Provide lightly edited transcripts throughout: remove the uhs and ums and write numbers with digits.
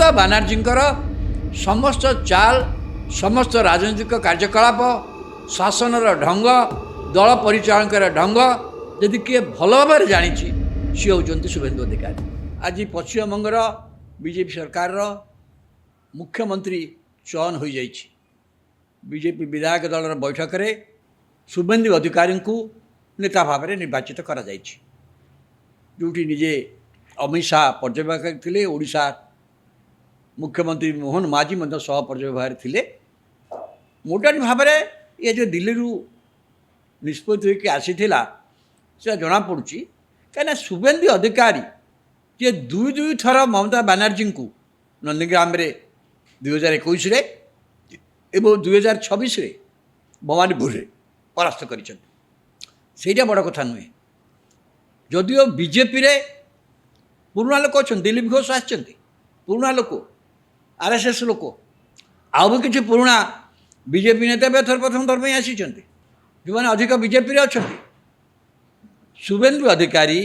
ममता बानार्जीଙ୍କର समस्त चाल समस्त राजनीतिक कार्यकलाप शासनर ढंग दल परिचालन ढंग यदि किए भल भाव जानी सी होती शुभेन्दु अधिकारी। आज पश्चिमबंगर बीजेपी सरकार मुख्यमंत्री चयन हो जाइए। बीजेपी विधायक दलर बैठक में शुभेन्दु अधिकारी को नेता भाव में निर्वाचित करा जाइए। जोटी निजे अमित शाह पर्यवेक्षक थे, ओडिशा मुख्यमंत्री मोहन माझी सह पर्यवेक्षक थे। मोटाली भाव में ये जो दिल्ली निष्पत्ति होकर आसी से जना पड़ी कहीं शुभेन्दु अधिकारी जे दुई दुई थर ममता बानार्जी को नंदीग्राम 2021 एवं 2026 भवानीपुर परास्त कर बड़ कथा नुहे। जदिओ बीजेपी रे पुराणा लोक अच्छा, दिलीप घोष आसछन्ति पुराणा लोक, आरएसएस लोक, आउ भी किसी पुराणा बीजेपी नेता भी एथर प्रथम थर पर आसी जो मैंने अधिक बीजेपी रे अच्छा। शुभेन्दु अधिकारी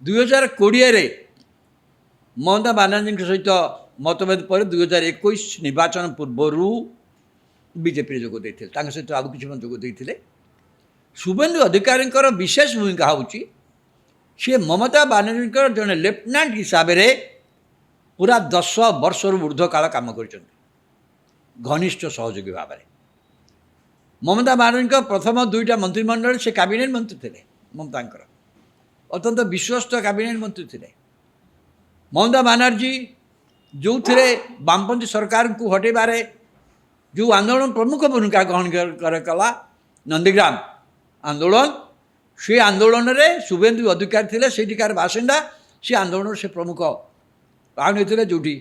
2020 ममता बानार्जी सहित मतभेद पर 2021 निर्वाचन पूर्वर बीजेपी जोगदे सहित आउ कि जोगदे। शुभेन्दु अधिकारी विशेष भूमिका होची सी ममता बानार्जी जड़े लेफ्टिनेंट हिसाब से पूरा 10 वर्ष ऊर्ध्व काल काम कर घनिष्ठ सहयोगी भाव में। ममता बानार्जी प्रथम दुईटा मंत्रिमंडल से कैबिनेट मंत्री थे। ममता अत्यंत विश्वस्त कैबिनेट मंत्री थे। ममता बानार्जी जो थे वामपंथी सरकार को हटेबारे जो आंदोलन प्रमुख भूमिका ग्रहण कला नंदीग्राम आंदोलन, से आंदोलन में शुभेन्दु अधिकारी थे सेठिकार बासिंदा। से आंदोलन से प्रमुख प्राण होते जोटी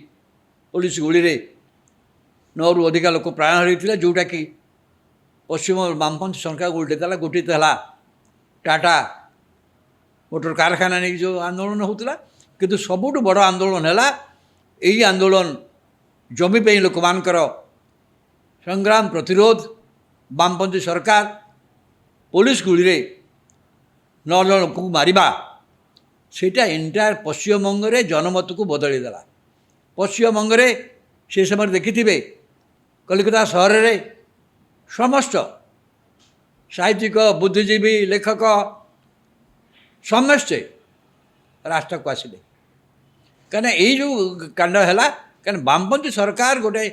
पुलिस गुड़ी में 9 रु अधिक लोक प्राण हरते जोटा कि पश्चिम वामपंथी सरकार गोटे टाटा मोटर कारखाना नहीं जो आंदोलन होता किंतु सबुठ बड़ आंदोलन है यही आंदोलन जमी पे लोक मानकर संग्राम प्रतिरोध वामपंथी सरकार पुलिस गुड़ी में 9 जन लोक मारिबा सेटा एंटायर पश्चिमबंग में जनमत को बदलीदेला। पश्चिमबंग में से समय देखिथे कलिकता सहर में समस्त साहित्यिक बुद्धिजीवी लेखक समस्ते रास्ता को आसिले कहीं यही जो कांड है कहीं वामपंथी सरकार गोटे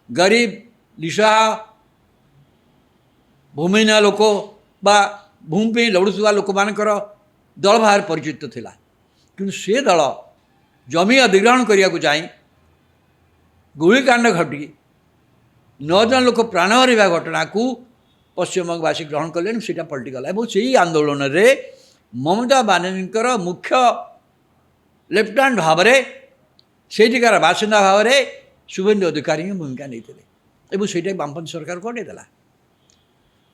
गरीब निशा भूमिहीन लोक बा भूमि पे लड़ुवा लोक मानकर दल भाव परिचित थिला किंतु से दल जमी अधिग्रहण करने को जाई गुलिकांड घटी 9 जन लोक प्राण हरवा घटना को पश्चिमबंगवासी ग्रहण कले सीटा पलटिगला। और से आंदोलन में ममता बानार्जी मुख्य लेफ्टिनेंट भाव में सेठिकार बासिंदा भाव में शुभेन्दु अधिकारी भूमिका नहीं से वामपंथी सरकार को हटेदेला।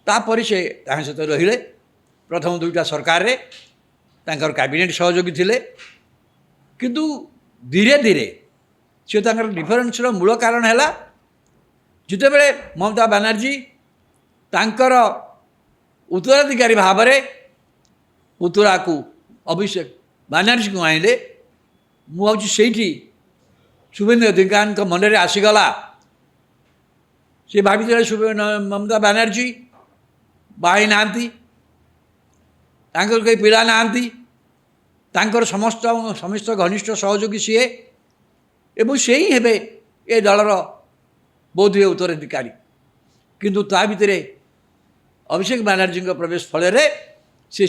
तापर से सहित रहिले प्रथम दुईटा सरकार रे कैबिनेट सहयोगी थे किंतु धीरे धीरे सी डिफरेन्सर मूल कारण है जिते बड़े ममता बानार्जी तांकर उत्तराधिकारी भाव में पुतुरा को अभिषेक बानार्जी को आइले मुझे से शुभेन्दु अधिकारी मन में आसीगला सी भाभी ममता बानार्जी बाई ना कई पिला ना समस्त समस्त घनिष्ठ सहयोगी सी एवं से ही हे ए दलर बोधीय उत्तराधिकारी किंतु ता भितर अभिषेक बानार्जी प्रवेश फल से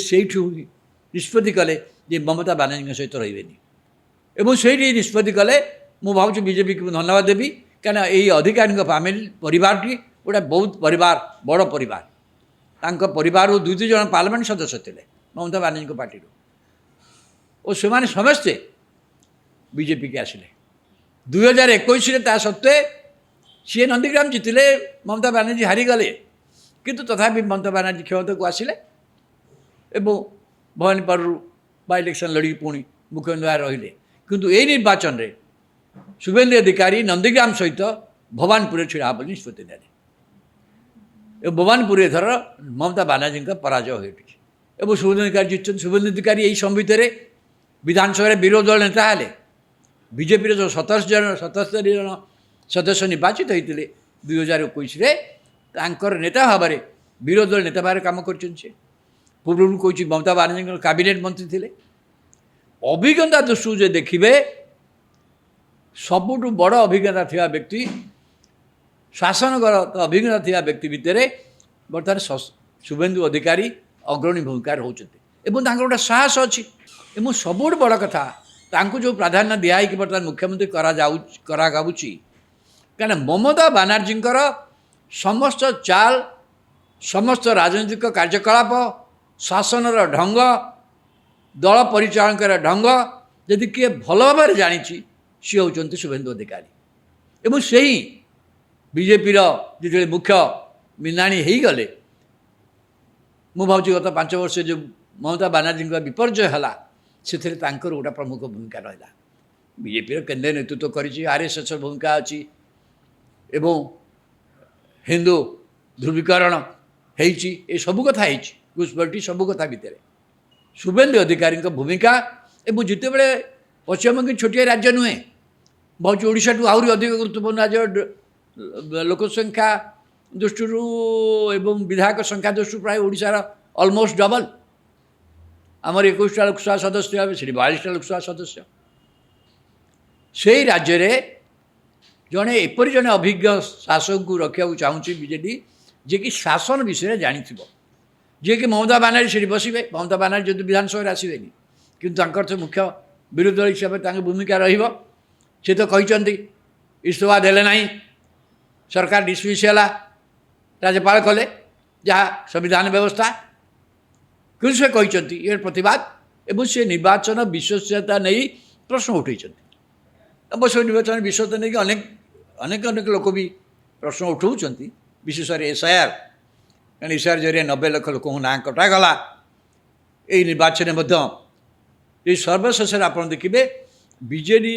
निष्पत्ति कले जे ममता बानार्जी सहित रही से निष्पत्ति कले मु भावुँ बीजेपी को धन्यवाद देवी कहीं यही अधिकारी फैमिली परिवार टी गोटे बहुत परिवार बड़ परिवार तांको परिवार 2-3 जन पार्लियामेंट सदस्य थे ममता बानार्जी पार्टी और से समस्ते बीजेपी के आसिले 2021 सत्वे सी नंदीग्राम जीतिले ममता बानार्जी हारीगले किंतु तथापि ममता बानार्जी क्षमता को आसिले एवं भवानीपुर बाय इलेक्शन लड़ी पुणी मुख्यमंत्री रहिले किंतु यही निर्वाचन में शुभेन्दु अधिकारी नंदीग्राम सहित भवानीपुर छिड़ा बोली निष्पत्ति ने भवानीपुर एथर ममता बानार्जी पराजय हो शुभेन्दु अधिकारी जीतन। शुभेन्दु अधिकारी यही संविधान विधानसभा विरोधी दल नेता हेले ବିଜେପିର ଯେଉଁ 77 ଜଣ ସଦସ୍ୟ ନିର୍ବାଚିତ ହୋଇଥିଲେ 2021ରେ ତାଙ୍କର ନେତା ଭାବରେ ବିରୋଧୀ ଦଳ ନେତା ଭାବରେ କାମ କରିଛନ୍ତି। ସେ ପୂର୍ବରୁ କହୁଛି ମମତା ବାନାର୍ଜୀଙ୍କର କ୍ୟାବିନେଟ୍ ମନ୍ତ୍ରୀ ଥିଲେ। ଅଭିଜ୍ଞତା ଦୃଷ୍ଟିରୁ ଯେ ଦେଖିବେ ସବୁଠୁ ବଡ଼ ଅଭିଜ୍ଞତା ଥିବା ବ୍ୟକ୍ତି ଶାସନଗତ ଅଭିଜ୍ଞତା ଥିବା ବ୍ୟକ୍ତି ଭିତରେ ବର୍ତ୍ତମାନ ଶୁଭେନ୍ଦୁ ଅଧିକାରୀ ଅଗ୍ରଣୀ ଭୂମିକା ରହୁଛନ୍ତି ଏବଂ ତାଙ୍କର ଗୋଟେ ସାହସ ଅଛି। ଏବଂ ସବୁଠୁ ବଡ଼ କଥା ତାଙ୍କୁ ଯେଉଁ ପ୍ରାଧାନ୍ୟ ଦିଆହେଇକି ବର୍ତ୍ତମାନ ମୁଖ୍ୟମନ୍ତ୍ରୀ କରାଯାଉଛି କାରଣ ମମତା ବାନାର୍ଜୀଙ୍କର ସମସ୍ତ ଚାଲ ସମସ୍ତ ରାଜନୈତିକ କାର୍ଯ୍ୟକଳାପ ଶାସନର ଢଙ୍ଗ ଦଳ ପରିଚାଳନାର ଢଙ୍ଗ ଯଦି କିଏ ଭଲ ଭାବରେ ଜାଣିଛି ସିଏ ହେଉଛନ୍ତି ଶୁଭେନ୍ଦୁ ଅଧିକାରୀ। ଏବଂ ସେହି ବିଜେପିର ଯେତେବେଳେ ମୁଖ୍ୟ ମିନାଣୀ ହେଇଗଲେ ମୁଁ ଭାବୁଛି ଗତ 5 ବର୍ଷ ଯେଉଁ ମମତା ବାନାର୍ଜୀଙ୍କ ବିପର୍ଯ୍ୟୟ ହେଲା ସେଥିରେ ତାଙ୍କର ଗୋଟେ ପ୍ରମୁଖ ଭୂମିକା ରହିଲା। ବିଜେପିର କେନ୍ଦ୍ର ନେତୃତ୍ୱ କରିଛି, RSSର ଭୂମିକା ଅଛି ଏବଂ ହିନ୍ଦୁ ଧ୍ରୁବୀକରଣ ହେଇଛି, ଏସବୁ କଥା ହେଇଛି ଘୁଷପଟ୍ଟି ସବୁ କଥା ଭିତରେ ଶୁଭେନ୍ଦୁ ଅଧିକାରୀଙ୍କ ଭୂମିକା। ଏବଂ ଯେତେବେଳେ ପଶ୍ଚିମବଙ୍ଗ ଛୋଟିଆ ରାଜ୍ୟ ନୁହେଁ, ଭାବୁଛି ଓଡ଼ିଶାଠୁ ଆହୁରି ଅଧିକ ଗୁରୁତ୍ୱପୂର୍ଣ୍ଣ ରାଜ୍ୟ ଲୋକ ସଂଖ୍ୟା ଦୃଷ୍ଟିରୁ ଏବଂ ବିଧାୟକ ସଂଖ୍ୟା ଦୃଷ୍ଟିରୁ ପ୍ରାୟ ଓଡ଼ିଶାର ଅଲମୋଷ୍ଟ ଡବଲ୍। ଆମର 21ଟା ଲୋକସଭା ସଦସ୍ୟ ହେବେ, ସେଠି 42ଟା ଲୋକସଭା ସଦସ୍ୟ। ସେହି ରାଜ୍ୟରେ ଏପରି ଜଣେ ଅଭିଜ୍ଞ ଶାସକଙ୍କୁ ରଖିବାକୁ ଚାହୁଁଛି ବିଜେଡି, ଯିଏକି ଶାସନ ବିଷୟରେ ଜାଣିଥିବ, ଯିଏକି ମମତା ବାନାର୍ଜୀ ସେଠି ବସିବେ। ମମତା ବାନାର୍ଜୀ ଯଦି ବିଧାନସଭାରେ ଆସିବେନି, କିନ୍ତୁ ତାଙ୍କର ତ ମୁଖ୍ୟ ବିରୋଧୀ ଦଳ ହିସାବରେ ତାଙ୍କ ଭୂମିକା ରହିବ। ସେ ତ କହିଛନ୍ତି ଇସ୍ତଫା ଦେଲେ ନାହିଁ, ସରକାର ଡିସମିସ୍ ହେଲା, ରାଜ୍ୟପାଳ କଲେ ଯାହା ସମ୍ବିଧାନ ବ୍ୟବସ୍ଥା, କିନ୍ତୁ ସେ କହିଛନ୍ତି ଏ ପ୍ରତିବାଦ ଏବଂ ସେ ନିର୍ବାଚନ ବିଶ୍ୱସନୀୟତା ନେଇ ପ୍ରଶ୍ନ ଉଠାଇଛନ୍ତି। ଅବଶ୍ୟ ନିର୍ବାଚନ ବିଶ୍ୱସନୀୟତା ନେଇକି ଅନେକ ଲୋକ ବି ପ୍ରଶ୍ନ ଉଠାଉଛନ୍ତି, ବିଶେଷ କରି SIR, କାରଣ SIR ଜରିଆରେ 90 ଲକ୍ଷ ଲୋକଙ୍କୁ ନାଁ କଟାଗଲା। ଏହି ନିର୍ବାଚନରେ ମଧ୍ୟ ଏଇ ସର୍ବଶେଷରେ ଆପଣ ଦେଖିବେ ବିଜେଡି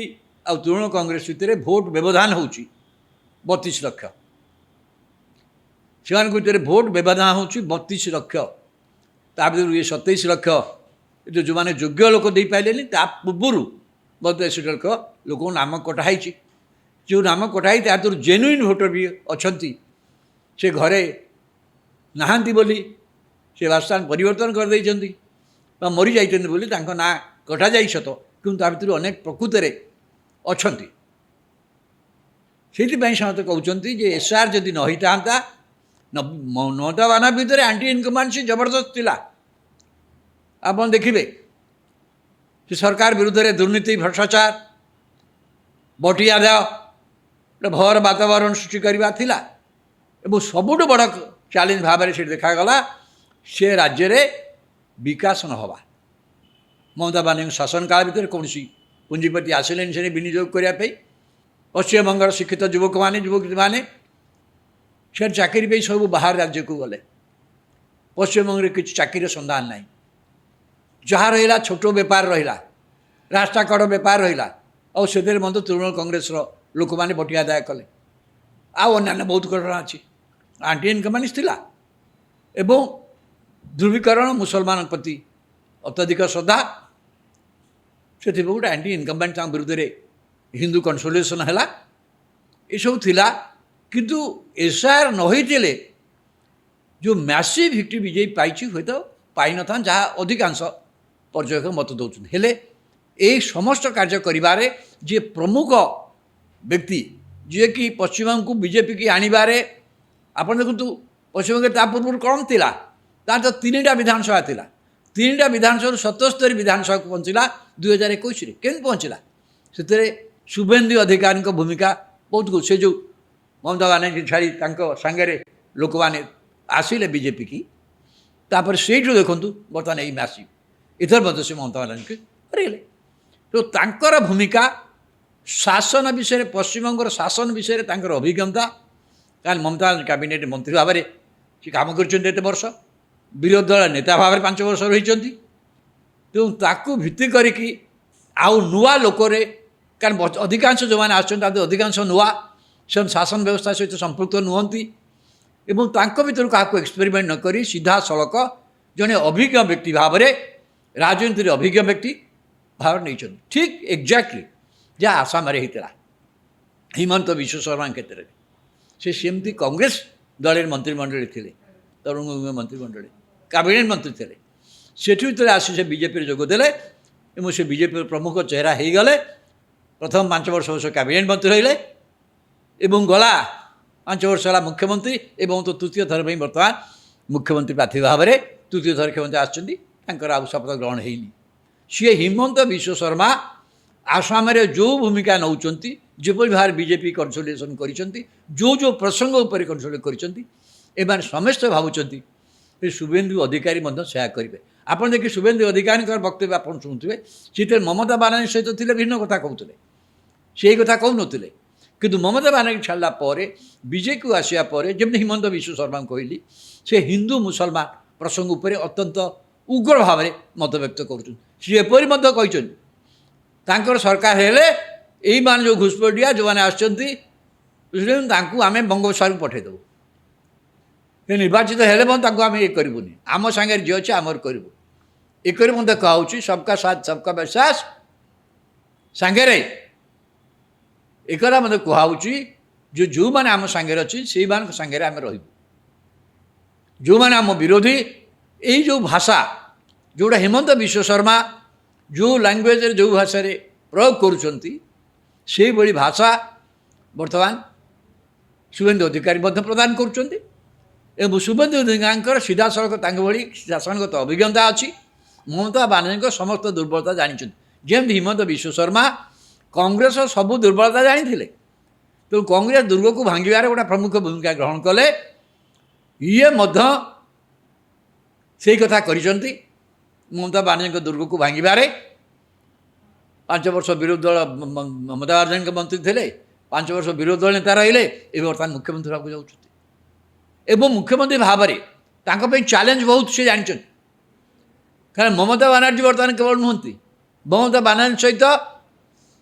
ଆଉ ତୃଣମୂଳ କଂଗ୍ରେସ ଭିତରେ ଭୋଟ ବ୍ୟବଧାନ ହେଉଛି 32 ଲକ୍ଷ। ସେମାନଙ୍କ ଭିତରେ ଭୋଟ ବ୍ୟବଧାନ ହେଉଛି 32 ଲକ୍ଷ। ତା ଭିତରୁ ଇଏ 27 ଲକ୍ଷ ଯେଉଁମାନେ ଯୋଗ୍ୟ ଲୋକ ଦେଇପାରିଲେନି, ତା ପୂର୍ବରୁ 32 ଲକ୍ଷ ଲୋକଙ୍କୁ ନାମ କଟା ହେଇଛି। ଯେଉଁ ନାମ କଟା ହେଇଛି ତା ଭିତରୁ ଜେନୁଇନ୍ ଭୋଟର ବି ଅଛନ୍ତି, ସେ ଘରେ ନାହାନ୍ତି ବୋଲି ସେ ବାସସ୍ଥାନ ପରିବର୍ତ୍ତନ କରିଦେଇଛନ୍ତି ବା ମରିଯାଇଛନ୍ତି ବୋଲି ତାଙ୍କ ନାଁ କଟାଯାଇ ସତ, କିନ୍ତୁ ତା ଭିତରୁ ଅନେକ ପ୍ରକୃତରେ ଅଛନ୍ତି। ସେଇଥିପାଇଁ ସମସ୍ତେ କହୁଛନ୍ତି ଯେ SIR ଯଦି ନ ହେଇଥାନ୍ତା, ମମତା ବାନାର୍ଜୀ ଭିତରେ ଆଣ୍ଟି ଇନକମ୍ବାନ୍ସି ଜବରଦସ୍ତ ଥିଲା। ଆପଣ ଦେଖିବେ ସେ ସରକାର ବିରୁଦ୍ଧରେ ଦୁର୍ନୀତି, ଭ୍ରଷ୍ଟାଚାର, ବଟି ଆଦାୟ, ଗୋଟେ ଭୟର ବାତାବରଣ ସୃଷ୍ଟି କରିବା ଥିଲା। ଏବଂ ସବୁଠୁ ବଡ଼ ଚ୍ୟାଲେଞ୍ଜ ଭାବରେ ସେଠି ଦେଖାଗଲା ସେ ରାଜ୍ୟରେ ବିକାଶ ନ ହେବା। ମମତା ବାନାର୍ଜୀଙ୍କ ଶାସନ କାଳ ଭିତରେ କୌଣସି ପୁଞ୍ଜିପତି ଆସିଲେନି ସେଠି ବିନିଯୋଗ କରିବା ପାଇଁ। ପଶ୍ଚିମବଙ୍ଗର ଶିକ୍ଷିତ ଯୁବକମାନେ ସେ ଚାକିରି ପାଇଁ ସବୁ ବାହାର ରାଜ୍ୟକୁ ଗଲେ। ପଶ୍ଚିମବଙ୍ଗରେ କିଛି ଚାକିରିର ସନ୍ଧାନ ନାହିଁ। ଯାହା ରହିଲା ଛୋଟ ବେପାର ରହିଲା, ରାସ୍ତାକଡ଼ ବେପାର ରହିଲା, ଆଉ ସେଥିରେ ମଧ୍ୟ ତୃଣମୂଳ କଂଗ୍ରେସର ଲୋକମାନେ ବଟି ଆଦାୟ କଲେ। ଆଉ ଅନ୍ୟାନ୍ୟ ବହୁତ ଘଟଣା ଅଛି। ଆଣ୍ଟି ଇନକମ୍ବାନ୍ସି ଥିଲା ଏବଂ ଧ୍ରୁବୀକରଣ, ମୁସଲମାନଙ୍କ ପ୍ରତି ଅତ୍ୟଧିକ ଶ୍ରଦ୍ଧା, ସେଥିପାଇଁ ଗୋଟେ ଆଣ୍ଟି ଇନକମ୍ବାନ୍ସି ତାଙ୍କ ବିରୁଦ୍ଧରେ ହିନ୍ଦୁ କନସୋଲିଡେସନ୍ ହେଲା, ଏସବୁ ଥିଲା। କିନ୍ତୁ SIR ନ ହୋଇଥିଲେ ଯେଉଁ ମ୍ୟାସିଭ୍ ଭିକ୍ଟ୍ରି ବିଜେପି ପାଇଛି ହୁଏତ ପାଇନଥାନ୍ତା, ଯାହା ଅଧିକାଂଶ ପର୍ଯ୍ୟବେକ୍ଷକ ମତ ଦେଉଛନ୍ତି। ହେଲେ ଏହି ସମସ୍ତ କାର୍ଯ୍ୟ କରିବାରେ ଯିଏ ପ୍ରମୁଖ ବ୍ୟକ୍ତି, ଯିଏକି ପଶ୍ଚିମବଙ୍ଗକୁ ବିଜେପିକି ଆଣିବାରେ, ଆପଣ ଦେଖନ୍ତୁ ପଶ୍ଚିମବଙ୍ଗରେ ତା ପୂର୍ବରୁ କମ୍ ଥିଲା, ତାର ତ 3ଟା ବିଧାନସଭା ଥିଲା। 3ଟା ବିଧାନସଭାରୁ 77 ବିଧାନସଭାକୁ ପହଞ୍ଚିଲା 2021ରେ। କେମିତି ପହଞ୍ଚିଲା? ସେଥିରେ ଶୁଭେନ୍ଦୁ ଅଧିକାରୀଙ୍କ ଭୂମିକା ବହୁତ। ସେ ଯେଉଁ ମମତା ବାନାର୍ଜୀ ଛାଡ଼ି ତାଙ୍କ ସାଙ୍ଗରେ ଲୋକମାନେ ଆସିଲେ ବିଜେପି କି, ତାପରେ ସେଇଠୁ ଦେଖନ୍ତୁ ବର୍ତ୍ତମାନ ଏଇ ମ୍ୟାସିଭ୍, ଏଥର ମଧ୍ୟ ସେ ମମତା ବାନାର୍ଜୀଙ୍କୁ ହରେଇଲେ। ତ ତାଙ୍କର ଭୂମିକା ଶାସନ ବିଷୟରେ, ପଶ୍ଚିମବଙ୍ଗର ଶାସନ ବିଷୟରେ ତାଙ୍କର ଅଭିଜ୍ଞତା, କାରଣ ମମତା କ୍ୟାବିନେଟ୍ ମନ୍ତ୍ରୀ ଭାବରେ ସେ କାମ କରିଛନ୍ତି ଏତେ ବର୍ଷ, ବିରୋଧୀ ଦଳ ନେତା ଭାବରେ 5 ବର୍ଷ ରହିଛନ୍ତି। ତେଣୁ ତାକୁ ଭିତ୍ତି କରିକି ଆଉ ନୂଆ ଲୋକରେ, କାରଣ ଅଧିକାଂଶ ଯେଉଁମାନେ ଆସୁଛନ୍ତି ତାদের ଅଧିକାଂଶ ନୂଆ, ସେମାନେ ଶାସନ ବ୍ୟବସ୍ଥା ସହିତ ସମ୍ପୃକ୍ତ ନୁହନ୍ତି ଏବଂ ତାଙ୍କ ଭିତରୁ କାହାକୁ ଏକ୍ସପେରିମେଣ୍ଟ ନ କରି ସିଧାସଳଖ ଜଣେ ଅଭିଜ୍ଞ ବ୍ୟକ୍ତି ଭାବରେ, ରାଜନୀତିରେ ଅଭିଜ୍ଞ ବ୍ୟକ୍ତି ଭାବରେ ନେଇଛନ୍ତି। ଠିକ୍ ଏକ୍ଜାକ୍ଟଲି ଯାହା ଆସାମରେ ହେଇଥିଲା ହିମନ୍ତ ବିଶ୍ୱ ଶର୍ମାଙ୍କ କ୍ଷେତ୍ରରେ। ସେ ସେମିତି କଂଗ୍ରେସ ଦଳରେ ମନ୍ତ୍ରିମଣ୍ଡଳରେ ଥିଲେ, ତରୁଣ ଗଗୋଇ ମନ୍ତ୍ରିମଣ୍ଡଳରେ କ୍ୟାବିନେଟ୍ ମନ୍ତ୍ରୀ ଥିଲେ। ସେଠୁ ଯେତେବେଳେ ଆସି ସେ ବିଜେପିରେ ଯୋଗ ଦେଲେ ଏବଂ ସେ ବିଜେପିର ପ୍ରମୁଖ ଚେହେରା ହେଇଗଲେ। ପ୍ରଥମ 5 ବର୍ଷ ସେ କ୍ୟାବିନେଟ୍ ମନ୍ତ୍ରୀ ରହିଲେ ଏବଂ ଗଲା 5 ବର୍ଷ ହେଲା ମୁଖ୍ୟମନ୍ତ୍ରୀ ଏବଂ ତ ତୃତୀୟ ଥର ପାଇଁ ବର୍ତ୍ତମାନ ମୁଖ୍ୟମନ୍ତ୍ରୀ ପ୍ରାର୍ଥୀ ଭାବରେ ତୃତୀୟ ଥର କ୍ଷମତା ଆସିଛନ୍ତି। ତାଙ୍କର ଆଉ ଶପଥ ଗ୍ରହଣ ହେଇନି। ସିଏ ହିମନ୍ତ ବିଶ୍ୱ ଶର୍ମା ଆସାମରେ ଯେଉଁ ଭୂମିକା ନେଉଛନ୍ତି, ଯେପରି ଭାବରେ ବିଜେପି କନସୋଲିଡେସନ୍ କରିଛନ୍ତି, ଯେଉଁ ପ୍ରସଙ୍ଗ ଉପରେ କନସୋଲିଡେଟ୍ କରିଛନ୍ତି, ଏମାନେ ସମସ୍ତେ ଭାବୁଛନ୍ତି ଯେ ଶୁଭେନ୍ଦୁ ଅଧିକାରୀ ମଧ୍ୟ ସେୟା କରିବେ। ଆପଣ ଦେଖି ଶୁଭେନ୍ଦୁ ଅଧିକାରୀଙ୍କର ବକ୍ତବ୍ୟ ଆପଣ ଶୁଣୁଥିବେ, ସେଥିରେ ମମତା ବାନାର୍ଜୀ ସହିତ ଥିଲେ ଭିନ୍ନ କଥା କହୁଥିଲେ, ସେଇ କଥା କହୁନଥିଲେ। କିନ୍ତୁ ମମତା ବାନାର୍ଜୀ ଛାଡ଼ିଲା ପରେ ବିଜେପିକୁ ଆସିବା ପରେ ଯେମିତି ହିମନ୍ତ ବିଶ୍ୱ ଶର୍ମାଙ୍କୁ କହିଲି, ସେ ହିନ୍ଦୁ ମୁସଲମାନ ପ୍ରସଙ୍ଗ ଉପରେ ଅତ୍ୟନ୍ତ ଉଗ୍ର ଭାବରେ ମତବ୍ୟକ୍ତ କରୁଛନ୍ତି। ସେ ଏପରି ମଧ୍ୟ କହିଛନ୍ତି ତାଙ୍କର ସରକାର ହେଲେ ଏଇମାନେ ଯେଉଁ ଘୁଷପେଟିଆ ଯେଉଁମାନେ ଆସିଛନ୍ତି ତାଙ୍କୁ ଆମେ ବଙ୍ଗୋପସାଗରକୁ ପଠାଇଦେବୁ। ସେ ନିର୍ବାଚିତ ହେଲେ ମଧ୍ୟ ତାଙ୍କୁ ଆମେ ଇଏ କରିବୁନି, ଆମ ସାଙ୍ଗରେ ଯିଏ ଅଛି ଆମର କରିବୁ। ଏ କରି ମଧ୍ୟ କୁହାହେଉଛି ସବକା ସାଥ ସବକା ବିଶ୍ୱାସ ସାଙ୍ଗରେ ଏକଥା ମଧ୍ୟ କୁହାହେଉଛି ଯେ ଯେଉଁମାନେ ଆମ ସାଙ୍ଗରେ ଅଛି ସେଇମାନଙ୍କ ସାଙ୍ଗରେ ଆମେ ରହିବୁ। ଯେଉଁମାନେ ଆମ ବିରୋଧୀ, ଏଇ ଯେଉଁ ଭାଷା ଯେଉଁଟା ହିମନ୍ତ ବିଶ୍ୱ ଶର୍ମା ଯେଉଁ ଲାଙ୍ଗୁଏଜରେ ଯେଉଁ ଭାଷାରେ ପ୍ରୟୋଗ କରୁଛନ୍ତି ସେଇଭଳି ଭାଷା ବର୍ତ୍ତମାନ ଶୁଭେନ୍ଦୁ ଅଧିକାରୀ ମଧ୍ୟ ପ୍ରଦାନ କରୁଛନ୍ତି। ଏବଂ ଶୁଭେନ୍ଦୁ ଅଧିକାରୀଙ୍କର ସିଧାସଳଖ ତାଙ୍କ ଭଳି ଶାସନଗତ ଅଭିଜ୍ଞତା ଅଛି। ମମତା ବାନାର୍ଜୀଙ୍କ ସମସ୍ତ ଦୁର୍ବଳତା ଜାଣିଛନ୍ତି। ଯେମିତି ହିମନ୍ତ ବିଶ୍ୱ ଶର୍ମା କଂଗ୍ରେସର ସବୁ ଦୁର୍ବଳତା ଜାଣିଥିଲେ, ତେଣୁ କଂଗ୍ରେସ ଦୁର୍ଗକୁ ଭାଙ୍ଗିବାରେ ଗୋଟେ ପ୍ରମୁଖ ଭୂମିକା ଗ୍ରହଣ କଲେ। ଇଏ ମଧ୍ୟ ସେଇ କଥା କରିଛନ୍ତି। ମମତା ବାନାର୍ଜୀଙ୍କ ଦୁର୍ଗକୁ ଭାଙ୍ଗିବାରେ 5 ବର୍ଷ ବିରୋଧୀ ଦଳ ମମତା ବାନାର୍ଜୀଙ୍କ ମନ୍ତ୍ରୀ ଥିଲେ, 5 ବର୍ଷ ବିରୋଧୀ ଦଳ ନେତା ରହିଲେ, ଏବେ ବର୍ତ୍ତମାନ ମୁଖ୍ୟମନ୍ତ୍ରୀ ହେବାକୁ ଯାଉଛନ୍ତି। ଏବଂ ମୁଖ୍ୟମନ୍ତ୍ରୀ ଭାବରେ ତାଙ୍କ ପାଇଁ ଚ୍ୟାଲେଞ୍ଜ ବହୁତ ସେ ଜାଣିଛନ୍ତି। କାରଣ ମମତା ବାନାର୍ଜୀ ବର୍ତ୍ତମାନ କେବଳ ନୁହନ୍ତି, ମମତା ବାନାର୍ଜୀ ସହିତ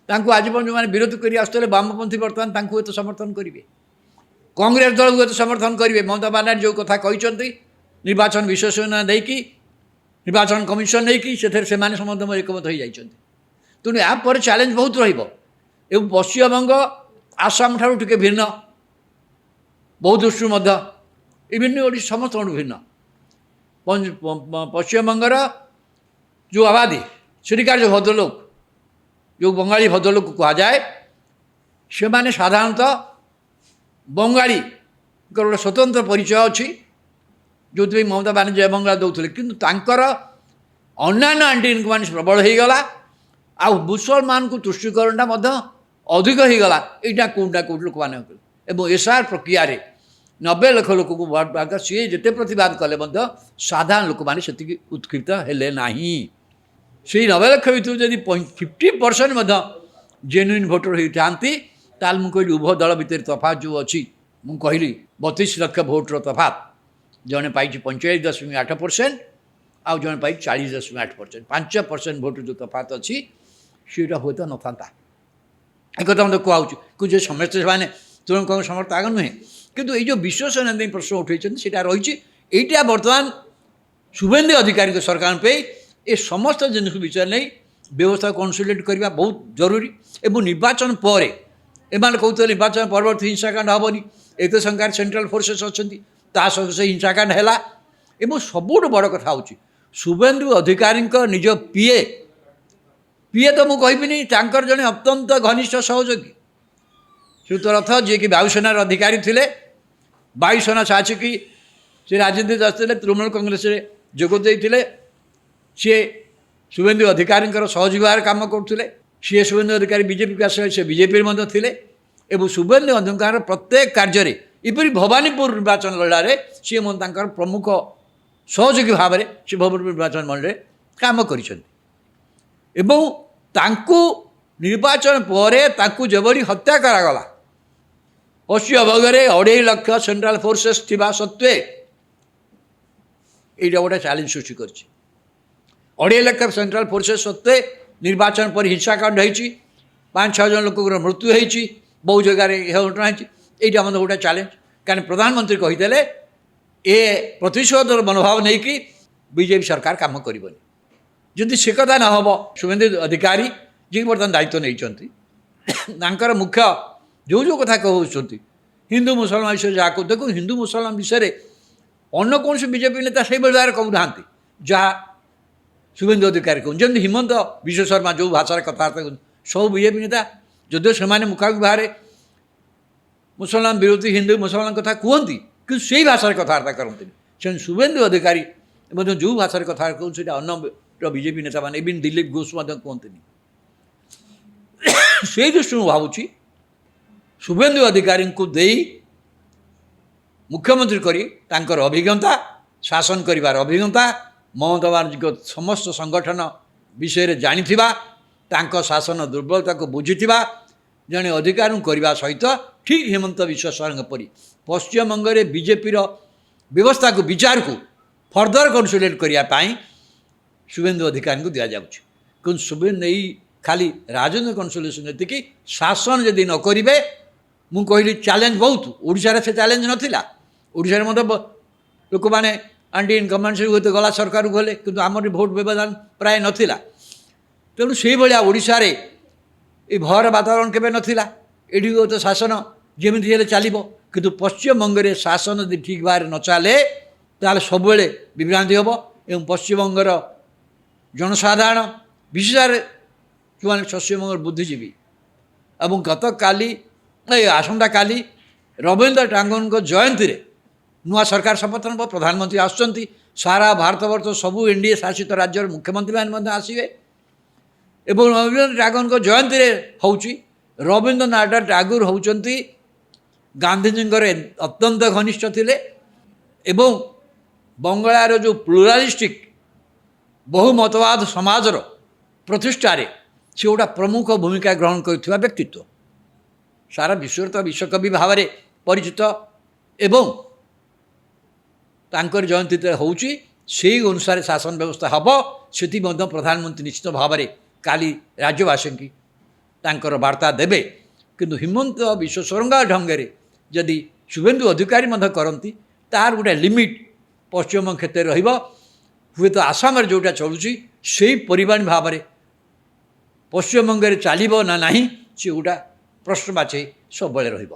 ତାଙ୍କୁ ଆଜି ପର୍ଯ୍ୟନ୍ତ ଯେଉଁମାନେ ବିରୋଧ କରି ଆସୁଥିଲେ ବାମପନ୍ଥୀ ବର୍ତ୍ତମାନ ତାଙ୍କୁ ଏତେ ସମର୍ଥନ କରିବେ, କଂଗ୍ରେସ ଦଳକୁ ଏତେ ସମର୍ଥନ କରିବେ। ମମତା ବାନାର୍ଜୀ ଯେଉଁ କଥା କହିଛନ୍ତି ନିର୍ବାଚନ ବିଶ୍ୱସନୀୟତା ଦେଇକି, ନିର୍ବାଚନ କମିଶନ ନେଇକି, ସେଥିରେ ସେମାନେ ସମସ୍ତେ ଏକମତ ହୋଇଯାଇଛନ୍ତି। ତେଣୁ ଏହାପରେ ଚ୍ୟାଲେଞ୍ଜ ବହୁତ ରହିବ। ଏବଂ ପଶ୍ଚିମବଙ୍ଗ ଆସାମ ଠାରୁ ଟିକେ ଭିନ୍ନ, ବହୁ ଦୃଷ୍ଟିରୁ ମଧ୍ୟ ବିଭିନ୍ନ ଓଡ଼ିଶା ସମସ୍ତଙ୍କଠୁ ଭିନ୍ନ। ପଶ୍ଚିମବଙ୍ଗର ଯେଉଁ ଆବାଦୀ, ସେଠିକାର ଯେଉଁ ଭଦ୍ରଲୋକ, ଯେଉଁ ବଙ୍ଗାଳୀ ଭଦ୍ରଲୋକ କୁହାଯାଏ, ସେମାନେ ସାଧାରଣତଃ ବଙ୍ଗାଳୀଙ୍କର ଗୋଟେ ସ୍ୱତନ୍ତ୍ର ପରିଚୟ ଅଛି, ଯେଉଁଥିପାଇଁ ମମତା ବାନାର୍ଜୀ ବଙ୍ଗଳା ଦେଉଥିଲେ। କିନ୍ତୁ ତାଙ୍କର ଅନ୍ୟାନ୍ୟ ଆଣ୍ଟି ଇନକମ୍ବାନ୍ସ ପ୍ରବଳ ହୋଇଗଲା, ଆଉ ମୁସଲମାନକୁ ତୁଷ୍ଟୀକରଣଟା ମଧ୍ୟ ଅଧିକ ହୋଇଗଲା। ଏଇଟା କେଉଁଠି ନା କେଉଁଠି ଲୋକମାନେ କଲେ ଏବଂ ଏସ୍ଆର୍ ପ୍ରକ୍ରିୟାରେ 90 ଲକ୍ଷ ଲୋକଙ୍କୁ ଭୋଟ ଭାଗ ସିଏ ଯେତେ ପ୍ରତିବାଦ କଲେ ମଧ୍ୟ ସାଧାରଣ ଲୋକମାନେ ସେତିକି ଉତ୍କ୍ଷିପ୍ତ ହେଲେ ନାହିଁ। ସେଇ 90 ଲକ୍ଷ ଭିତରୁ ଯଦି 50% ମଧ୍ୟ ଜେନ୍ୟୁଇନ୍ ଭୋଟର ହୋଇଥାନ୍ତି, ତାହେଲେ ମୁଁ କହିଲି ଉଭୟ ଦଳ ଭିତରେ ତଫାତ୍ ଯେଉଁ ଅଛି, ମୁଁ କହିଲି 32 ଲକ୍ଷ ଭୋଟର ତଫାତ୍, ଜଣେ ପାଇଛି 45.8% ଆଉ ଜଣେ ପାଇଛି 40.8%। 5% ଭୋଟ ଯେଉଁ ତଫାତ୍ ଅଛି ସେଇଟା ହୁଏତ ନଥାନ୍ତା। ଏକଥା ମୋତେ କୁହାହେଉଛି ଯେ ସମସ୍ତେ ସେମାନେ ତୃଣମୂଳ ସମର୍ଥ ଆଗ ନୁହେଁ। କିନ୍ତୁ ଏଇ ଯେଉଁ ବିଶ୍ୱସନୀୟତା ନେଇ ପ୍ରଶ୍ନ ଉଠାଇଛନ୍ତି ସେଇଟା ରହିଛି। ଏଇଟା ବର୍ତ୍ତମାନ ଶୁଭେନ୍ଦୁ ଅଧିକାରୀଙ୍କ ସରକାର ପାଇଁ ଏ ସମସ୍ତ ଜିନିଷ ବିଷୟ ନେଇ ବ୍ୟବସ୍ଥା କନସୋଲିଡେଟ୍ କରିବା ବହୁତ ଜରୁରୀ। ଏବଂ ନିର୍ବାଚନ ପରେ ଏମାନେ କହୁଥିଲେ ନିର୍ବାଚନ ପରବର୍ତ୍ତୀ ହିଂସାକାଣ୍ଡ ହେବନି, ଏତେ ସଂଖ୍ୟାରେ ସେଣ୍ଟ୍ରାଲ ଫୋର୍ସେସ୍ ଅଛନ୍ତି, ତା ସହିତ ସେ ହିଂସାକାଣ୍ଡ ହେଲା। ଏବଂ ସବୁଠୁ ବଡ଼ କଥା ହେଉଛି ଶୁଭେନ୍ଦୁ ଅଧିକାରୀଙ୍କ ନିଜ ପିଏ ତ ମୁଁ କହିବିନି, ତାଙ୍କର ଜଣେ ଅତ୍ୟନ୍ତ ଘନିଷ୍ଠ ସହଯୋଗୀ ଶ୍ରୀଯୁକ୍ତ ରଥ, ଯିଏକି ବାୟୁସେନାର ଅଧିକାରୀ ଥିଲେ। ବାୟୁସେନା ଛାଚିକି ସେ ରାଜନୀତିରେ ଆସିଥିଲେ, ତୃଣମୂଳ କଂଗ୍ରେସରେ ଯୋଗ ଦେଇଥିଲେ। ସିଏ ଶୁଭେନ୍ଦୁ ଅଧିକାରୀଙ୍କର ସହଯୋଗୀ ଭାବରେ କାମ କରୁଥିଲେ। ସିଏ ଶୁଭେନ୍ଦୁ ଅଧିକାରୀ ବିଜେପିକୁ ଆସିଲେ, ସେ ବିଜେପିରେ ମଧ୍ୟ ଥିଲେ। ଏବଂ ଶୁଭେନ୍ଦୁ ଅଧିକାରୀଙ୍କର ପ୍ରତ୍ୟେକ କାର୍ଯ୍ୟରେ, ଏପରି ଭବାନୀପୁର ନିର୍ବାଚନ ଲଢ଼ାରେ ସିଏ ମଧ୍ୟ ତାଙ୍କର ପ୍ରମୁଖ ସହଯୋଗୀ ଭାବରେ ସେ ଭବାନୀପୁର ନିର୍ବାଚନ ମଣ୍ଡଳୀରେ କାମ କରିଛନ୍ତି। ଏବଂ ତାଙ୍କୁ ନିର୍ବାଚନ ପରେ ତାଙ୍କୁ ଯେଭଳି ହତ୍ୟା କରାଗଲା, ପଶ୍ଚିମବଙ୍ଗରେ 2.5 ଲକ୍ଷ ସେଣ୍ଟ୍ରାଲ ଫୋର୍ସେସ୍ ଥିବା ସତ୍ତ୍ୱେ এইটা ଗୋଟେ ଚ୍ୟାଲେଞ୍ଜ ସୃଷ୍ଟି କରିଛି। 2.5 ଲକ୍ଷ ସେଣ୍ଟ୍ରାଲ ଫୋର୍ସେସ୍ ସତ୍ତ୍ୱେ ନିର୍ବାଚନ ପରେ ହିଂସାକାଣ୍ଡ ହେଇଛି, 5-6 ଜଣ ଲୋକଙ୍କର ମୃତ୍ୟୁ ହେଇଛି, ବହୁ ଜାଗାରେ ଏହା ଘଟଣା ହେଇଛି। এইটা ମଧ୍ୟ ଗୋଟେ ଚ୍ୟାଲେଞ୍ଜ। କାରଣ ପ୍ରଧାନମନ୍ତ୍ରୀ କହିଥିଲେ ଏ ପ୍ରତିଶୋଧର ମନୋଭାବ ନେଇକି ବିଜେପି ସରକାର କାମ କରିବନି। ଯଦି ସେ କଥା ନ ହେବ, ଶୁଭେନ୍ଦୁ ଅଧିକାରୀ ଯିଏ ବର୍ତ୍ତମାନ ଦାୟିତ୍ୱ ନେଇଛନ୍ତି, ତାଙ୍କର ମୁଖ୍ୟ ଯେଉଁ ଯେଉଁ କଥା କହୁଛନ୍ତି ହିନ୍ଦୁ ମୁସଲମାନ ବିଷୟରେ ଯାହା କହୁ ଦେଖୁ ହିନ୍ଦୁ ମୁସଲମାନ ବିଷୟରେ ଅନ୍ୟ କୌଣସି ବିଜେପି ନେତା ସେଇଭଳି ଭାବରେ କହୁନାହାନ୍ତି ଯାହା শুভেন্দু ଅଧିକାରୀ କହୁଛନ୍ତି। ଯେମିତି ହିମନ୍ତ ବିଶ୍ୱ ଶର୍ମା ଯେଉଁ ଭାଷାରେ କଥାବାର୍ତ୍ତା କରୁଛନ୍ତି ସବୁ ବିଜେପି ନେତା ଯଦିଓ ସେମାନେ ମୁଖାମୁଖି ଭାବରେ ମୁସଲମାନ ବିରୋଧୀ ହିନ୍ଦୁ ମୁସଲମାନ କଥା କୁହନ୍ତି କିନ୍ତୁ ସେଇ ଭାଷାରେ କଥାବାର୍ତ୍ତା କରନ୍ତିନି। ସେମିତି শুভেন্দু ଅଧିକାରୀ ମଧ୍ୟ ଯେଉଁ ଭାଷାରେ କଥାବାର୍ତ୍ତା କରୁଛନ୍ତି ସେଇଟା ଅନ୍ୟର ବିଜେପି ନେତାମାନେ ଇଭିନ୍ ଦିଲ୍ଲୀପ ଘୋଷ ମଧ୍ୟ କୁହନ୍ତିନି। ସେଇ ଦୃଷ୍ଟିରୁ ମୁଁ ଭାବୁଛି শুভেন্দୁ ଅଧିକାରୀଙ୍କୁ ଦେଇ ମୁଖ୍ୟମନ୍ତ୍ରୀ କରି ତାଙ୍କର ଅଭିଜ୍ଞତା ଶାସନ କରିବାର ଅଭିଜ୍ଞତା ମମତା ବାନାର୍ଜୀଙ୍କ ସମସ୍ତ ସଂଗଠନ ବିଷୟରେ ଜାଣିଥିବା ତାଙ୍କ ଶାସନ ଦୁର୍ବଳତାକୁ ବୁଝିଥିବା ଜଣେ ଅଧିକାରୀଙ୍କୁ କରିବା ସହିତ ଠିକ୍ ହିମନ୍ତ ବିଶ୍ୱ ଶର୍ମାଙ୍କ ପରି ପଶ୍ଚିମବଙ୍ଗରେ ବିଜେପିର ବ୍ୟବସ୍ଥାକୁ ବିଚାରକୁ ଫର୍ଦର କନସୋଲିଡେଟ୍ କରିବା ପାଇଁ শুভেন্দু ଅଧିକାରୀଙ୍କୁ ଦିଆଯାଉଛି। କିନ୍ତୁ শুভেন্দୁ ଏଇ ଖାଲି ରାଜନୈତିକ କନସୋଲିଡେସନ୍ ଏତିକି ଶାସନ ଯଦି ନ କରିବେ ମୁଁ କହିଲି ଚ୍ୟାଲେଞ୍ଜ ବହୁତ ଓଡ଼ିଶାରେ ସେ ଚ୍ୟାଲେଞ୍ଜ ନଥିଲା। ଓଡ଼ିଶାରେ ମଧ୍ୟ ଲୋକମାନେ ଆଣ୍ଟି ଇନକମ୍ବେନ୍ସି ହୁଏତ ଗଲା ସରକାରକୁ ଗଲେ କିନ୍ତୁ ଆମର ଭୋଟ ବ୍ୟବଧାନ ପ୍ରାୟ ନଥିଲା। ତେଣୁ ସେଇଭଳିଆ ଓଡ଼ିଶାରେ এই ଭୟର ବାତାବରଣ କେବେ ନଥିଲା। ଏଠି ତ ଶାସନ ଯେମିତି ହେଲେ ଚାଲିବ କିନ୍ତୁ ପଶ୍ଚିମବଙ୍ଗରେ ଶାସନ ଯଦି ଠିକ୍ ଭାବରେ ନ ଚାଲେ ତାହେଲେ ସବୁବେଳେ ବିଭ୍ରାନ୍ତି ହେବ ଏବଂ ପଶ୍ଚିମବଙ୍ଗର ଜନସାଧାରଣ ବିଶେଷରେ ଯେଉଁମାନେ ପଶ୍ଚିମବଙ୍ଗର ବୁଦ୍ଧିଜୀବୀ ଏବଂ ଗତକାଲି ଆସନ୍ତାକାଲି ରବୀନ୍ଦ୍ର ଟାଗୋରଙ୍କ ଜୟନ୍ତୀରେ ନୂଆ ସରକାର ଶପଥ ନେବ ପ୍ରଧାନମନ୍ତ୍ରୀ ଆସୁଛନ୍ତି ସାରା ଭାରତବର୍ଷ ସବୁ ଏନ୍ଡିଏ ଶାସିତ ରାଜ୍ୟର ମୁଖ୍ୟମନ୍ତ୍ରୀମାନେ ମଧ୍ୟ ଆସିବେ ଏବଂ ରବୀନ୍ଦ୍ର ଟାଗୋରଙ୍କ ଜୟନ୍ତୀରେ ହେଉଛି ରବୀନ୍ଦ୍ରନାଥ ଟାଗୋର ହେଉଛନ୍ତି ଗାନ୍ଧିଜୀଙ୍କର ଅତ୍ୟନ୍ତ ଘନିଷ୍ଠ ଥିଲେ ଏବଂ ବଙ୍ଗଳାର ଯେଉଁ ପ୍ଲୁରାଲିଷ୍ଟିକ୍ ବହୁମତବାଦ ସମାଜର ପ୍ରତିଷ୍ଠାରେ ସେ ଗୋଟେ ପ୍ରମୁଖ ଭୂମିକା ଗ୍ରହଣ କରିଥିବା ବ୍ୟକ୍ତିତ୍ୱ ସାରା ବିଶ୍ୱରେ ତ ବିଶ୍ୱକବି ଭାବରେ ପରିଚିତ ଏବଂ ତାଙ୍କର ଜୟନ୍ତୀରେ ହେଉଛି ସେଇ ଅନୁସାରେ ଶାସନ ବ୍ୟବସ୍ଥା ହେବ। ସେଥି ମଧ୍ୟ ପ୍ରଧାନମନ୍ତ୍ରୀ ନିଶ୍ଚିତ ଭାବରେ କାଲି ରାଜ୍ୟବାସୀଙ୍କୁ ତାଙ୍କର ବାର୍ତ୍ତା ଦେବେ। କିନ୍ତୁ ହିମନ୍ତ ବିଶ୍ୱ ଶର୍ମା ଢଙ୍ଗରେ ଯଦି শুভেন্দু ଅଧିକାରୀ ମଧ୍ୟ କରନ୍ତି ତାର ଗୋଟେ ଲିମିଟ୍ ପଶ୍ଚିମବଙ୍ଗ କ୍ଷେତ୍ରରେ ରହିବ। ହୁଏତ ଆସାମରେ ଯେଉଁଟା ଚଳୁଛି ସେଇ ପରିମାଣ ଭାବରେ ପଶ୍ଚିମବଙ୍ଗରେ ଚାଲିବ ନା ନାହିଁ ସେ ଗୋଟା ପ୍ରଶ୍ନବାଚୀ ସବୁବେଳେ ରହିବ।